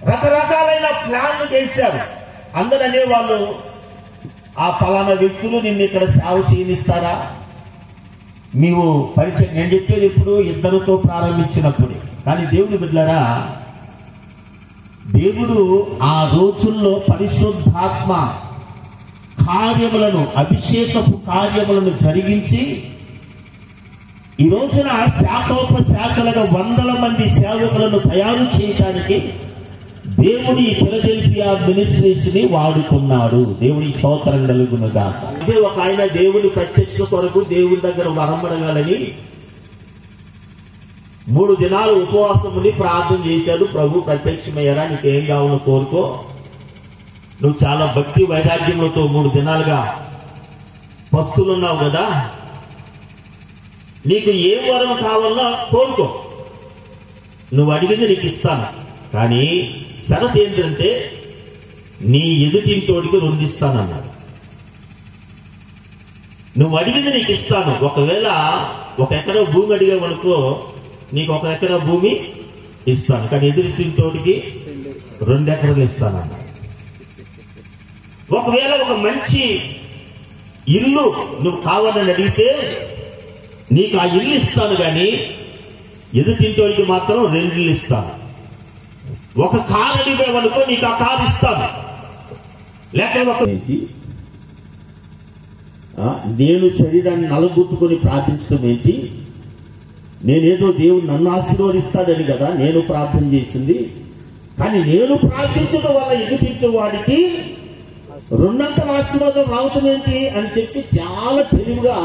రకరకాలైన ప్లాన్లు చేశారు. అందరూ అనేవాళ్ళు, ఆ పలానా వ్యక్తులు నిన్ను ఇక్కడ సేవ చేయనిస్తారా? నీవు పరిచయం, నేను చెప్పేది ఇప్పుడు ఇద్దరితో ప్రారంభించినప్పుడే. కానీ దేవుని బిడ్డలారా, దేవుడు ఆ రోజుల్లో పరిశుద్ధాత్మ కార్యములను, అభిషేకపు కార్యములను జరిగించి ఈ రోజున శాఖోపశాఖలుగా వందల మంది సేవకులను తయారు చేయడానికి దేవుడి ఫిలదెల్ఫియా మినిస్ట్రీస్ ని వాడుకున్నాడు. దేవుడి స్తోత్రం కలుగునుగా. ఇదే ఒక ఆయన దేవుడి ప్రత్యక్ష కొరకు దేవుడి దగ్గర వరమడగాలని 3 దినాలు ఉపవాసం ఉండి ప్రార్థన చేశాడు. ప్రభు ప్రత్యక్షమయ్యారా, నీకేం కావాలో కోరుకో, నువ్వు చాలా భక్తి వైరాగ్యములతో 3 దినాలుగా పస్తులున్నావు కదా, నీకు ఏ వరం కావాలో కోరుకో, నువ్వు అడిగింది నీకు ఇస్తాను. కానీ షరతు ఏంటంటే నీ ఎదుటింటోడికి 2 ఇస్తానన్నాడు. నువ్వు అడిగింది నీకు ఇస్తాను. ఒకవేళ 1 ఎకరా భూమి అడిగావనుకో, నీకు 1 ఎకరా భూమి ఇస్తాను, కానీ ఎదుటింటోడికి 2 ఎకరాలు ఇస్తానన్నాడు. ఒకవేళ ఒక మంచి ఇల్లు నువ్వు కావాలని అడిగితే నీకు ఆ ఇల్లు ఇస్తాను, కానీ ఎదుటింటోడికి మాత్రం 2 ఇల్లు ఇస్తాను. ఒక కారు అడిగావనుకో, నీకు ఆ కారు ఇస్తాను. లేక నేను శరీరాన్ని నలగొట్టుకొని ప్రార్థించడం ఏంటి? నేనేదో దేవుడు నన్ను ఆశీర్వదిస్తాడని కదా నేను ప్రార్థన చేసింది. కానీ నేను ప్రార్థించడం వల్ల ఎదుటింటి వాడికి 2 అంతల ఆశీర్వాదం రావటం ఏంటి అని చెప్పి చాలా తెలివిగా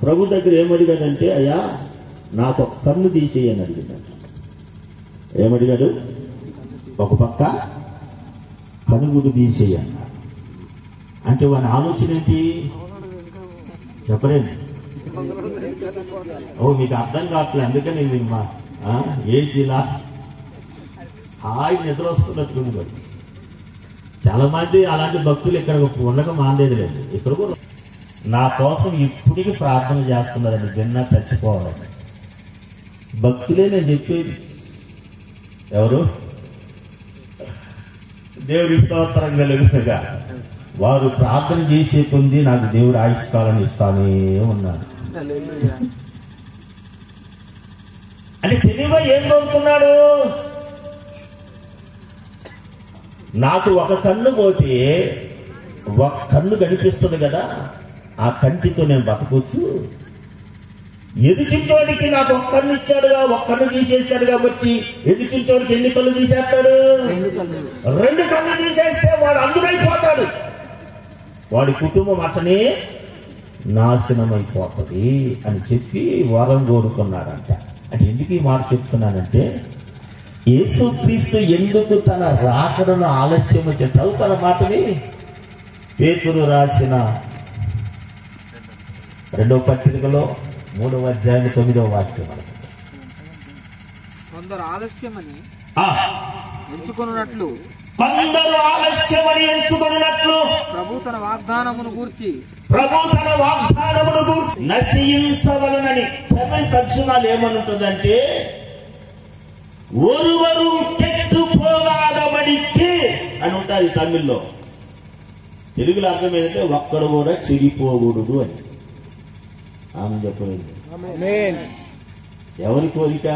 ప్రభు దగ్గర ఏమడిగాడంటే, అయ్యా నాకు ఒక కన్ను తీసేయని అడిగిందంట. ఏమడిగాడు? ఒక పక్క కనుగుడు తీసేయన్న. అంటే వాని ఆలోచన ఏంటి చెప్పలేదు. మీకు అర్థం కావట్లేదు, అందుకని నేను ఏసీలా హాయి నిద్ర వస్తున్నట్టుంది. మరి చాలా మంది అలాంటి భక్తులు ఇక్కడ ఉండక మానేది లేదు. ఇక్కడ కూడా నా కోసం ఇప్పటికీ ప్రార్థన చేస్తున్నారండి, విన్నా చచ్చిపోవాలని. భక్తులే నేను చెప్పేది. ఎవరు? దేవుడి స్తోత్రం కలుగునుగా. వారు ప్రార్థన చేసే కొంది నాకు దేవుడు ఆయుష్కాలను ఇస్తానే ఉన్నాడు. అంటే తెలివిగా ఏం కోరుకున్నాడు? నాకు 1 కన్ను పోతే 1 కన్ను కనిపిస్తుంది కదా, ఆ కంటితో నేను బతకొచ్చు. ఎదుటింటోడికి నాకు 1 కన్ను ఇచ్చాడుగా, 1 కన్ను తీసేశాడు కాబట్టి ఎదుటింటోడికి ఎన్ని కళ్ళు తీసేస్తాడు? 2 కళ్ళు తీసేస్తే వాడు అందుకైపోతాడు. వాడి కుటుంబం అతనే నాశనమైపోతుంది అని చెప్పి వరం కోరుకున్నాడంట. అంటే ఎందుకు ఈ మాట చెప్తున్నానంటే, యేసుక్రీస్తు ఎందుకు తన రాకడను ఆలస్యం చేస్తావు? తన మాటని పేతురు రాసిన 2వ పత్రికలో 3వ అధ్యాయం 9వ వాక్యం. కొందరు ఆలస్యమని ఎంచుకున్నట్లు ప్రభు తన వాగ్దానమును గూర్చి నశించవలనని. తర్జుమాలు ఏమనుంటుందంటే, ఒరువరు కెట్టుపోగాడబడికి అని ఉంటుంది తమిళ్లో. తెలుగులో అర్థం ఏంటంటే ఒక్కడు కూడా చెడిపోకూడదు అని. ఆమె చెప్పలేదు. ఎవరి కోరిక?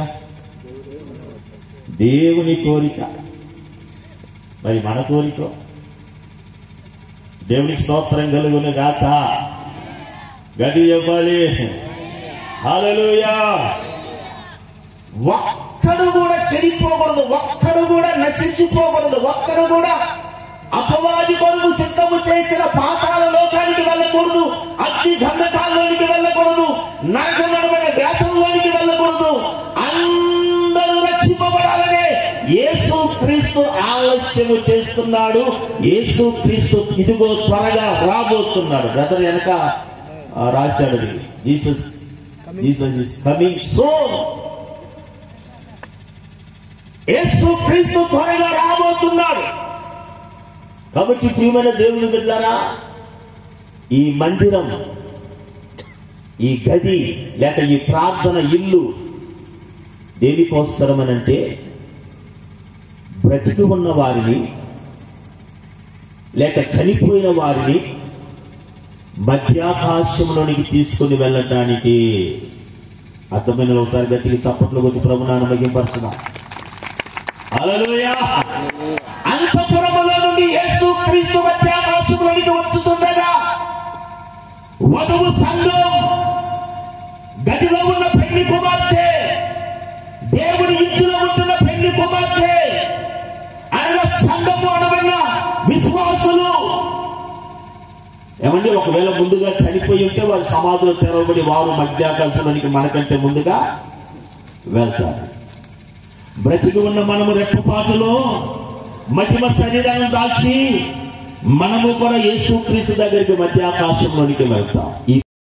దేవుని కోరిక. మరి మన కోరిక? దేవుని స్తోత్రం కలుగును గాక. గది చెప్పాలి. హల్లెలూయా. ఒక్కడు కూడా చెడిపోకూడదు, ఒక్కడు కూడా నశించిపోకూడదు, ఒక్కడు కూడా అపవాది కొరకు సిద్ధము చేసిన పాతాళ లోకానికి వెళ్ళకూడదు, అగ్ని గంధకాల్లోనికి వెళ్ళకూడదు, నరకమైన వేతంలోనికి వెళ్ళకూడదు. అందరూ రక్షింపబడాలనే యేసుక్రీస్తు ఆలస్యము చేస్తున్నాడు. యేసుక్రీస్తు ఇదిగో త్వరగా రాబోతున్నాడు. బ్రదర్ వెనక రాశాడు, జీసస్ ఇస్ కమింగ్ సూన్. యేసుక్రీస్తు త్వరగా రాబోతున్నాడు. కాబట్టి ప్రియమైన దేవుని బిడ్డలారా, ఈ మందిరం, ఈ గది లేక ఈ ప్రార్థన ఇల్లు దేనికోసమనంటే బ్రతికి ఉన్న వారిని లేక చనిపోయిన వారిని మధ్యాకాశంలోనికి తీసుకుని వెళ్ళటానికి. అర్థమైన ఒకసారి గట్టిగా చప్పట్లు కొట్టి ప్రభునాన్ని మహిమపరచుదాం. హల్లెలూయా. అంతఃపురములో నుండి యేసుక్రీస్తు మధ్యాకాశంలోనికి వచ్చుతుండగా వధువు సంఘం, గదిలో ఉన్న పెళ్లి కుమార్తె, దేవుని ఇంటిలో ఉంటున్న పెళ్లి కుమార్తె అనగా సంఘము అనబడిన విశ్వాసులు. ఏమండి, ఒకవేళ ముందుగా చనిపోయి ఉంటే వారి సమాధులు తెరవబడి వారు మధ్యాకాశంలోనికి మనకంటే ముందుగా వెళ్తారు. బ్రతికి ఉన్న మనము రెప్పపాటులో మహిమ శరీరాన్ని దాల్చి మనము కూడా యేసుక్రీస్తు దగ్గరికి మధ్యాకాశంలోనికి వెళ్తాం.